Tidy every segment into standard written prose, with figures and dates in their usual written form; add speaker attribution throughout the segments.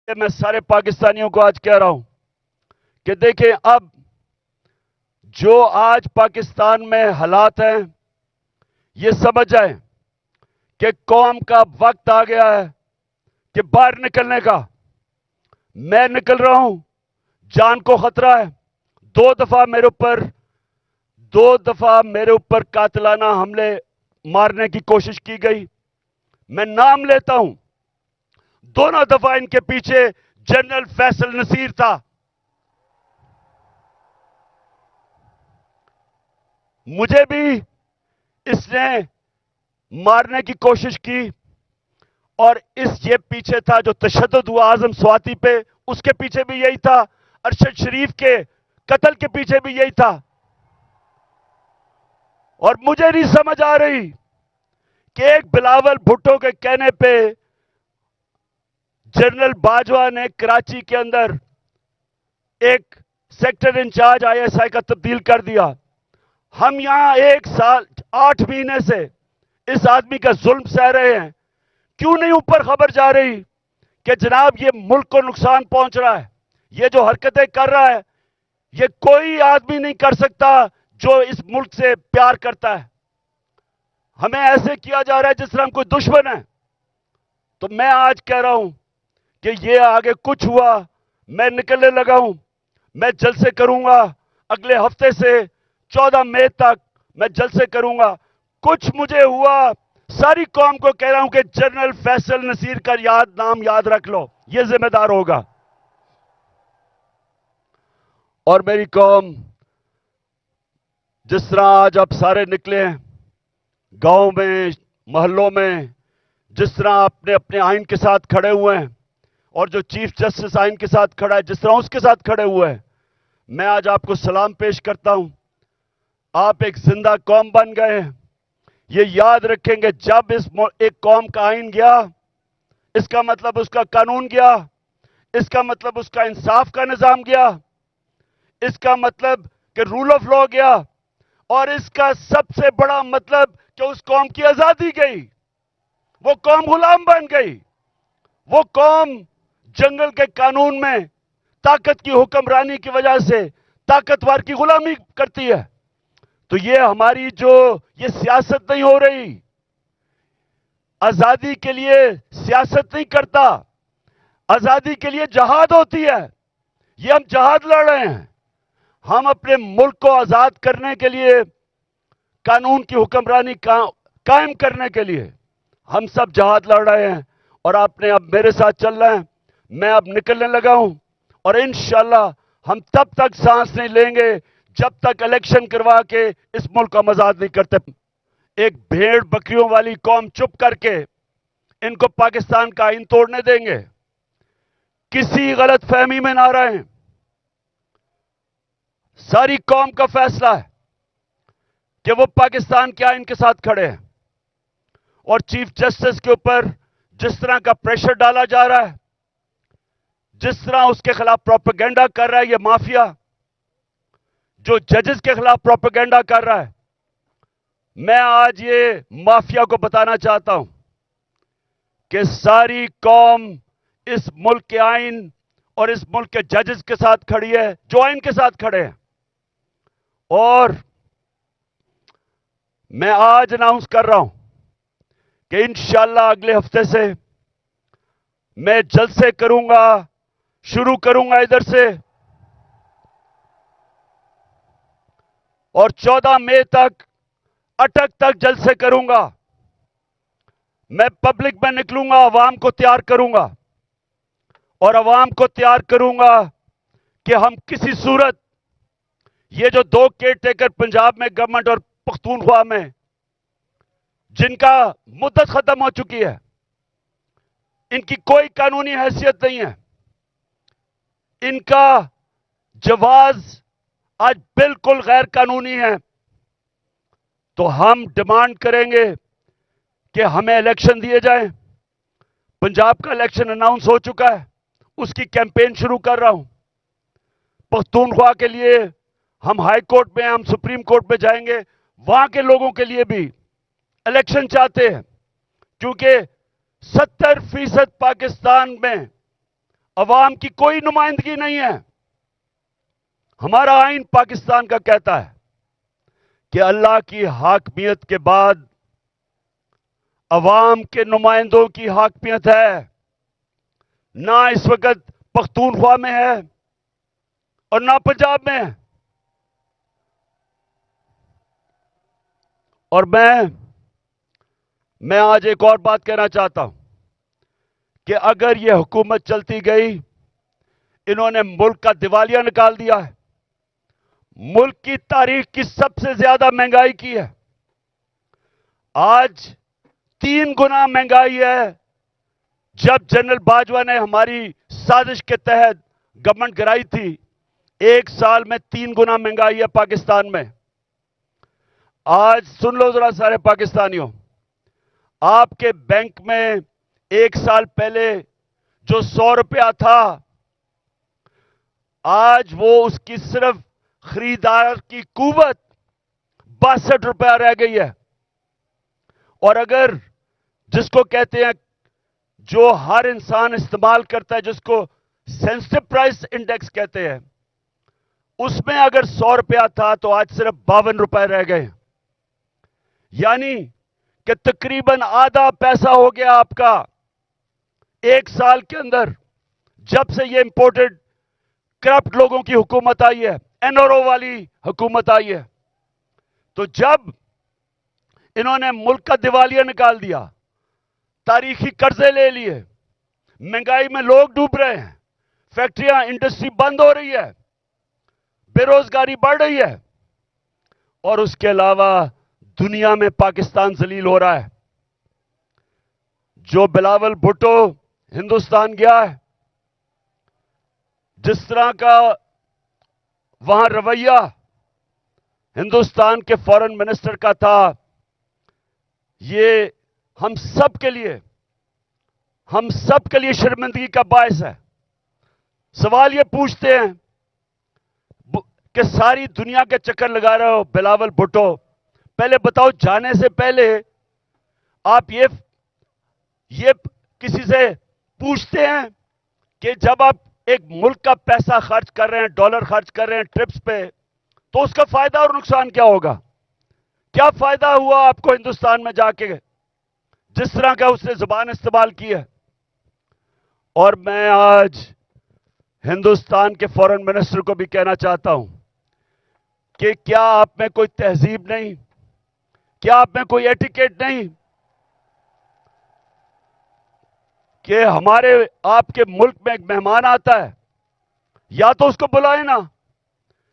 Speaker 1: میں سارے پاکستانیوں کو آج کہہ رہا ہوں کہ دیکھیں اب جو آج پاکستان میں حالات ہیں یہ سمجھ جائیں کہ قوم کا وقت آ گیا ہے کہ باہر نکلنے کا. میں نکل رہا ہوں, جان کو خطرہ ہے. دو دفعہ میرے اوپر قاتلانہ حملے مارنے کی کوشش کی گئی. میں نام لیتا ہوں, دونوں دفعہ ان کے پیچھے جنرل فیصل نصیر تھا. مجھے بھی اس نے مارنے کی کوشش کی اور یہ پیچھے تھا جو تشدد ہوا اعظم سواتی پہ, اس کے پیچھے بھی یہی تھا. ارشد شریف کے قتل کے پیچھے بھی یہی تھا. اور مجھے نہیں سمجھ آ رہی کہ ایک بلاول بھٹو کے کہنے پہ جنرل باجوہ نے کراچی کے اندر ایک sector in charge I S I کا تبدیل کر دیا. ہم یہاں 1 سال 8 مہینے سے اس آدمی کا ظلم سہ رہے ہیں. کیوں نہیں اوپر خبر جا رہی کہ جناب یہ ملک کو نقصان پہنچ رہا ہے, یہ جو حرکتیں کر رہا ہے یہ کوئی آدمی نہیں کر سکتا جو اس ملک سے پیار کرتا ہے. ہمیں ایسے کیا جا رہا ہے جس طرح ہم کوئی دشمن ہے. تو میں آج کہہ رہا ہوں کہ یہ آگے کچھ ہوا, میں نکلنے لگا ہوں. میں جلسے کروں گا اگلے ہفتے سے 14 مئی تک میں جلسے کروں گا. کچھ مجھے ہوا, ساری قوم کو کہہ رہا ہوں کہ جنرل فیصل نصیر کا نام یاد رکھ لو, یہ ذمہ دار ہوگا. اور میری قوم, جس طرح آج آپ سارے نکلے ہیں گاؤں میں محلوں میں, جس طرح اپنے اپنے آئین کے ساتھ کھڑے ہوئے ہیں اور جو چیف جسٹس آئین کے ساتھ کھڑا ہے جس طرح اس کے ساتھ کھڑے ہوئے ہیں, میں آج آپ کو سلام پیش کرتا ہوں. آپ ایک زندہ قوم بن گئے ہیں. یہ یاد رکھیں گے جب ایک قوم کا آئین گیا, اس کا مطلب اس کا قانون گیا, اس کا مطلب اس کا انصاف کا نظام گیا, اس کا مطلب کہ رول آف لا گیا, اور اس کا سب سے بڑا مطلب کہ اس قوم کی آزادی گئی. وہ قوم غلام بن گئی. وہ قوم جنگل کے قانون میں طاقت کی حکمرانی کی وجہ سے طاقتور کی غلامی کرتی ہے. تو یہ ہماری یہ سیاست نہیں ہو رہی. آزادی کے لیے سیاست نہیں کرتا, آزادی کے لیے جہاد ہوتی ہے. یہ ہم جہاد لڑ رہے ہیں. ہم اپنے ملک کو آزاد کرنے کے لیے, قانون کی حکمرانی قائم کرنے کے لیے ہم سب جہاد لڑ رہے ہیں. اور آپ نے اب میرے ساتھ چل رہے ہیں. میں اب نکلنے لگا ہوں اور انشاءاللہ ہم تب تک سانس نہیں لیں گے جب تک الیکشن کروا کے اس ملک کو ہم آزاد نہیں کرتے. ایک بھیڑ بکریوں والی قوم چپ کر کے ان کو پاکستان کا آئین توڑنے دیں گے؟ کسی غلط فہمی میں نہ رہیں. ساری قوم کا فیصلہ ہے کہ وہ پاکستان کے آئین کے ساتھ کھڑے ہیں. اور چیف جسٹس کے اوپر جس طرح کا پریشر ڈالا جا رہا ہے, جس طرح اس کے خلاف پروپیگنڈا کر رہا ہے یہ مافیا, جو ججز کے خلاف پروپیگنڈا کر رہا ہے, میں آج یہ مافیا کو بتانا چاہتا ہوں کہ ساری قوم اس ملک کے آئین اور اس ملک کے ججز کے ساتھ کھڑی ہے جو آئین کے ساتھ کھڑے ہیں. اور میں آج اناؤنس کر رہا ہوں کہ انشاءاللہ اگلے ہفتے سے میں جلسے کروں گا, شروع کروں گا ادھر سے, اور 14 مئی تک اٹک تک جلسے کروں گا. میں پبلک میں نکلوں گا, عوام کو تیار کروں گا, اور عوام کو تیار کروں گا کہ ہم کسی صورت یہ جو 2 کیئر ٹیکر پنجاب میں گورنمنٹ اور پختونخوا میں جن کا مدت ختم ہو چکی ہے, ان کی کوئی قانونی حیثیت نہیں ہے, ان کا جواز آج بالکل غیر قانونی ہے. تو ہم ڈیمانڈ کریں گے کہ ہمیں الیکشن دیے جائیں. پنجاب کا الیکشن اناؤنس ہو چکا ہے, اس کی کیمپین شروع کر رہا ہوں. پختونخوا کے لیے ہم ہائی کورٹ میں, ہم سپریم کورٹ میں جائیں گے. وہاں کے لوگوں کے لیے بھی الیکشن چاہتے ہیں, کیونکہ 70% پاکستان میں عوام کی کوئی نمائندگی نہیں ہے. ہمارا آئین پاکستان کا کہتا ہے کہ اللہ کی حاکمیت کے بعد عوام کے نمائندوں کی حاکمیت ہے. نہ اس وقت پختونخوا میں ہے اور نہ پنجاب میں ہے. اور میں آج ایک اور بات کہنا چاہتا ہوں کہ اگر یہ حکومت چلتی گئی، انہوں نے ملک کا دیوالیہ نکال دیا ہے. ملک کی تاریخ کی سب سے زیادہ مہنگائی کی ہے. آج 3 گنا مہنگائی ہے. جب جنرل باجوہ نے ہماری سازش کے تحت گورنمنٹ گرائی تھی، 1 سال میں 3 گنا مہنگائی ہے پاکستان میں. آج سن لو ذرا سارے پاکستانیوں، آپ کے بینک میں 1 سال پہلے جو 100 روپیہ تھا، آج وہ اس کی صرف خریدار کی قوت 62 روپیہ رہ گئی ہے. اور اگر جس کو کہتے ہیں جو ہر انسان استعمال کرتا ہے، جس کو سینسٹیو پرائس انڈیکس کہتے ہیں، اس میں اگر 100 روپیہ تھا تو آج صرف 52 روپے رہ گئے. یعنی کہ تقریباً آدھا پیسہ ہو گیا آپ کا 1 سال کے اندر، جب سے یہ امپورٹڈ کرپٹ لوگوں کی حکومت آئی ہے، این آر او والی حکومت آئی ہے. تو جب انہوں نے ملک کا دیوالیہ نکال دیا، تاریخی قرضے لے لیے، مہنگائی میں لوگ ڈوب رہے ہیں، فیکٹریاں انڈسٹری بند ہو رہی ہے، بے روزگاری بڑھ رہی ہے، اور اس کے علاوہ دنیا میں پاکستان ذلیل ہو رہا ہے. جو بلاول بھٹو ہندوستان گیا ہے، جس طرح کا وہاں رویہ ہندوستان کے فارن منسٹر کا تھا، یہ ہم سب کے لیے شرمندگی کا باعث ہے. سوال یہ پوچھتے ہیں کہ ساری دنیا کے چکر لگا رہے ہو بلاول بھٹو، پہلے بتاؤ جانے سے پہلے آپ یہ کسی سے پوچھتے ہیں کہ جب آپ ایک ملک کا پیسہ خرچ کر رہے ہیں، ڈالر خرچ کر رہے ہیں ٹرپس پہ، تو اس کا فائدہ اور نقصان کیا ہوگا؟ کیا فائدہ ہوا آپ کو ہندوستان میں جا کے جس طرح کا اس نے زبان استعمال کی ہے؟ اور میں آج ہندوستان کے فارن منسٹر کو بھی کہنا چاہتا ہوں کہ کیا آپ میں کوئی تہذیب نہیں؟ کیا آپ میں کوئی ایٹیکیٹ نہیں کہ ہمارے آپ کے ملک میں ایک مہمان آتا ہے، یا تو اس کو بلائیں نا،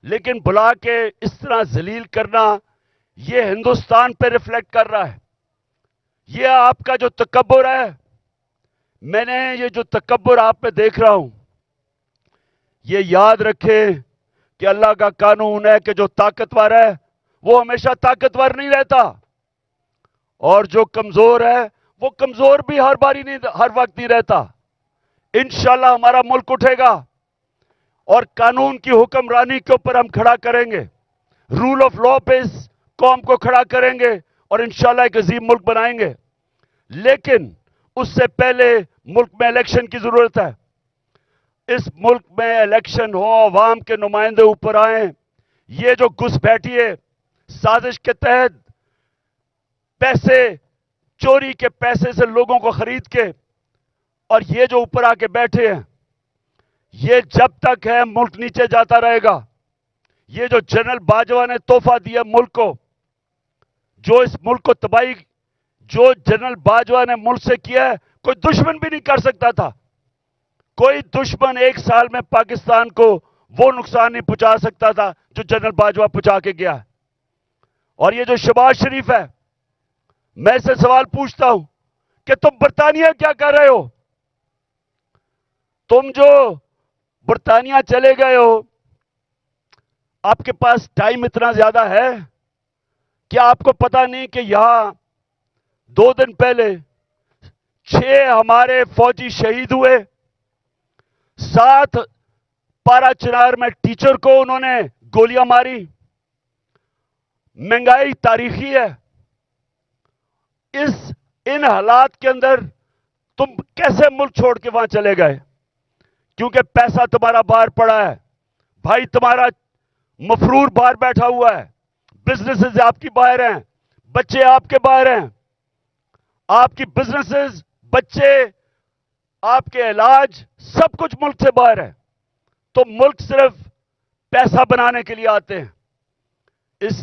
Speaker 1: لیکن بلا کے اس طرح ذلیل کرنا، یہ ہندوستان پہ ریفلیکٹ کر رہا ہے. یہ آپ کا جو تکبر ہے، میں نے یہ جو تکبر آپ میں دیکھ رہا ہوں، یہ یاد رکھے کہ اللہ کا قانون ہے کہ جو طاقتور ہے وہ ہمیشہ طاقتور نہیں رہتا، اور جو کمزور ہے وہ کمزور بھی ہر وقت نہیں رہتا. انشاءاللہ ہمارا ملک اٹھے گا اور قانون کی حکمرانی کے اوپر ہم کھڑا کریں گے، رول آف لا پہ اس قوم کو کھڑا کریں گے، اور انشاءاللہ ایک عظیم ملک بنائیں گے. لیکن اس سے پہلے ملک میں الیکشن کی ضرورت ہے. اس ملک میں الیکشن ہو، عوام کے نمائندے اوپر آئیں. یہ جو گھس بیٹھی ہے سازش کے تحت، پیسے چوری کے پیسے سے لوگوں کو خرید کے، اور یہ جو اوپر آ کے بیٹھے ہیں، یہ جب تک ہے ملک نیچے جاتا رہے گا. یہ جو جنرل باجوہ نے تحفہ دیا ملک کو، جو اس ملک کو تباہی، جو جنرل باجوہ نے ملک سے کیا ہے، کوئی دشمن بھی نہیں کر سکتا تھا. کوئی دشمن 1 سال میں پاکستان کو وہ نقصان نہیں پہنچا سکتا تھا جو جنرل باجوہ پہنچا کے گیا ہے. اور یہ جو شہباز شریف ہے، میں سے سوال پوچھتا ہوں کہ تم برطانیہ کیا کر رہے ہو؟ تم جو برطانیہ چلے گئے ہو، آپ کے پاس ٹائم اتنا زیادہ ہے؟ کیا آپ کو پتا نہیں کہ یہاں 2 دن پہلے 6 ہمارے فوجی شہید ہوئے، 7 پارا چنار میں ٹیچر کو انہوں نے گولیاں ماری. مہنگائی تاریخی ہے. ان حالات کے اندر تم کیسے ملک چھوڑ کے وہاں چلے گئے؟ کیونکہ پیسہ تمہارا باہر پڑا ہے، بھائی تمہارا مفرور باہر بیٹھا ہوا ہے، بزنسز آپ کی باہر ہیں، بچے آپ کے باہر ہیں، آپ کی بزنسز، بچے، آپ کے علاج، سب کچھ ملک سے باہر ہے۔ تو ملک صرف پیسہ بنانے کے لیے آتے ہیں، اس